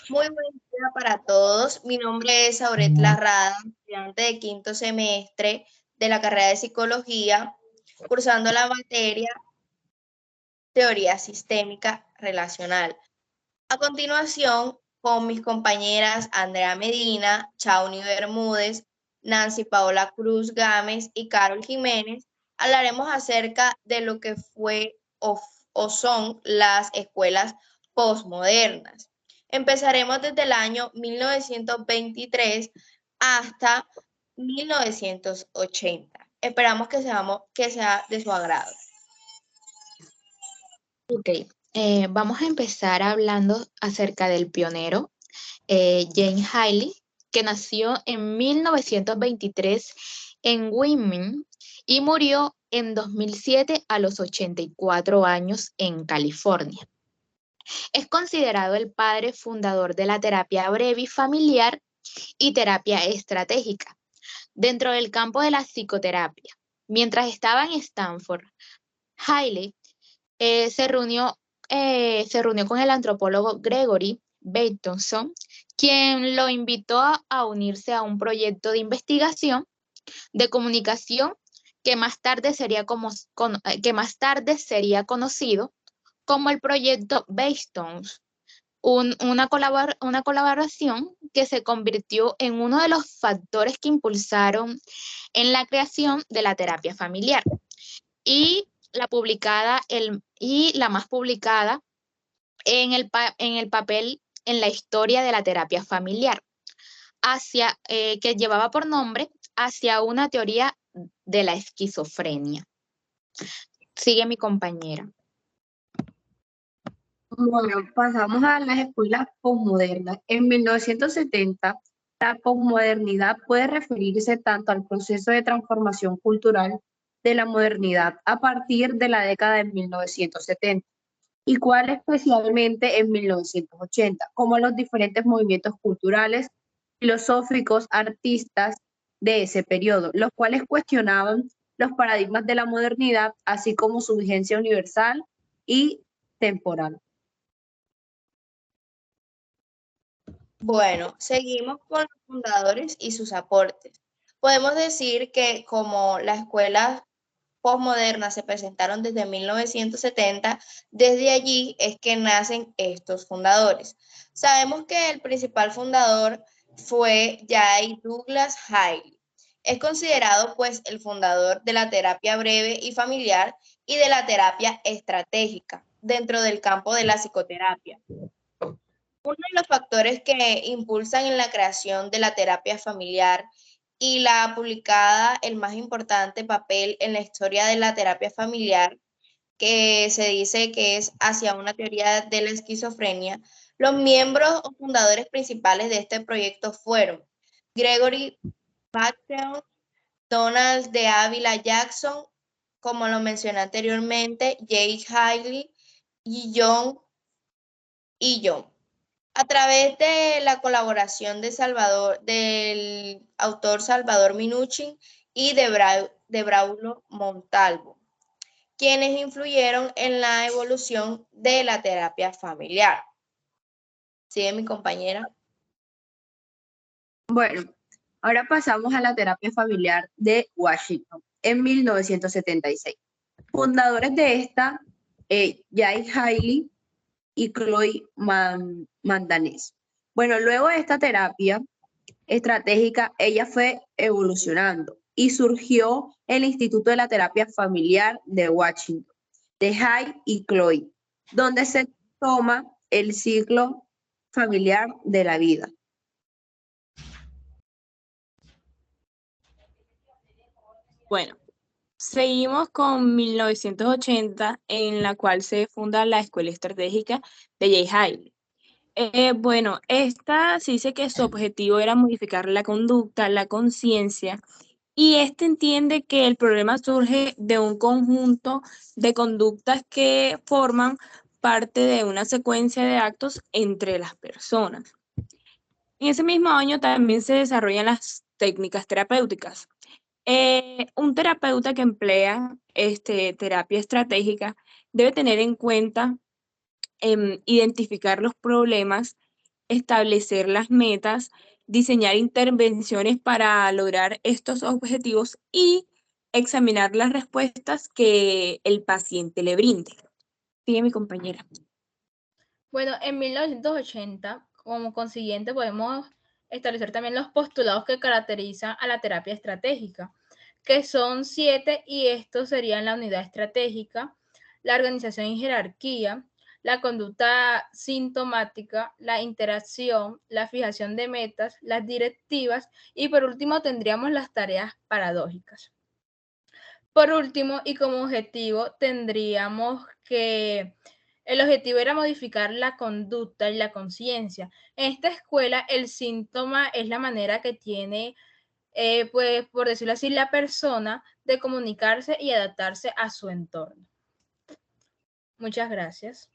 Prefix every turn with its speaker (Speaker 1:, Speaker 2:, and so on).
Speaker 1: Muy buen día para todos. Mi nombre es Auret Larrada, estudiante de quinto semestre de la carrera de Psicología, cursando la materia Teoría Sistémica Relacional. A continuación, con mis compañeras Andrea Medina, Chauni Bermúdez, Nancy Paola Cruz Gámez y Carol Jiménez, hablaremos acerca de lo que fue o son las escuelas posmodernas. Empezaremos desde el año 1923 hasta 1980. Esperamos que sea de su agrado.
Speaker 2: Ok, vamos a empezar hablando acerca del pionero James Haley, que nació en 1923 en Wyoming y murió en 2007 a los 84 años en California. Es considerado el padre fundador de la terapia breve familiar y terapia estratégica dentro del campo de la psicoterapia. Mientras estaba en Stanford, Haley se reunió con el antropólogo Gregory Bateson, quien lo invitó a unirse a un proyecto de investigación de comunicación que más tarde sería conocido como el proyecto Bateson, una colaboración que se convirtió en uno de los factores que impulsaron en la creación de la terapia familiar y la más publicada en el papel en la historia de la terapia familiar, que llevaba por nombre Hacia una teoría de la esquizofrenia. Sigue mi compañera.
Speaker 3: Bueno, pasamos a las escuelas posmodernas. En 1970, la posmodernidad puede referirse tanto al proceso de transformación cultural de la modernidad a partir de la década de 1970 y cuál especialmente en 1980, como los diferentes movimientos culturales, filosóficos, artistas de ese periodo, los cuales cuestionaban los paradigmas de la modernidad, así como su vigencia universal y temporal.
Speaker 1: Bueno, seguimos con los fundadores y sus aportes. Podemos decir que como las escuelas posmodernas se presentaron desde 1970, desde allí es que nacen estos fundadores. Sabemos que el principal fundador fue J. Douglas Haley. Es considerado pues el fundador de la terapia breve y familiar y de la terapia estratégica dentro del campo de la psicoterapia. Uno de los factores que impulsan en la creación de la terapia familiar y la publicada el más importante papel en la historia de la terapia familiar, que se dice que es hacia una teoría de la esquizofrenia, los miembros o fundadores principales de este proyecto fueron Gregory Bateson, Donald de Ávila Jackson, como lo mencioné anteriormente, Jay Haley y John y John. A través de la colaboración del autor Salvador Minuchin y de Braulio Montalvo, quienes influyeron en la evolución de la terapia familiar. ¿Sigue mi compañera?
Speaker 3: Bueno, ahora pasamos a la terapia familiar de Washington en 1976. Fundadores de esta, Jay Haley y Chloe Mandanés. Bueno, luego de esta terapia estratégica, ella fue evolucionando y surgió el Instituto de la Terapia Familiar de Washington, de Hay y Chloe, donde se toma el ciclo familiar de la vida.
Speaker 4: Bueno, seguimos con 1980, en la cual se funda la Escuela Estratégica de Jay Haley. Bueno, esta se dice que su objetivo era modificar la conducta, la conciencia, y este entiende que el problema surge de un conjunto de conductas que forman parte de una secuencia de actos entre las personas. En ese mismo año también se desarrollan las técnicas terapéuticas. Un terapeuta que emplea terapia estratégica debe tener en cuenta identificar los problemas establecer las metas, diseñar intervenciones para lograr estos objetivos y examinar las respuestas que el paciente le brinde. Sigue mi compañera.
Speaker 5: Bueno, en 1980, como consiguiente, podemos establecer también los postulados que caracterizan a la terapia estratégica, que son 7, y estos serían la unidad estratégica, la organización y jerarquía, la conducta sintomática, la interacción, la fijación de metas, las directivas y por último tendríamos las tareas paradójicas. Por último y como objetivo tendríamos que el objetivo era modificar la conducta y la conciencia. En esta escuela el síntoma es la manera que tiene, pues por decirlo así, la persona de comunicarse y adaptarse a su entorno. Muchas gracias.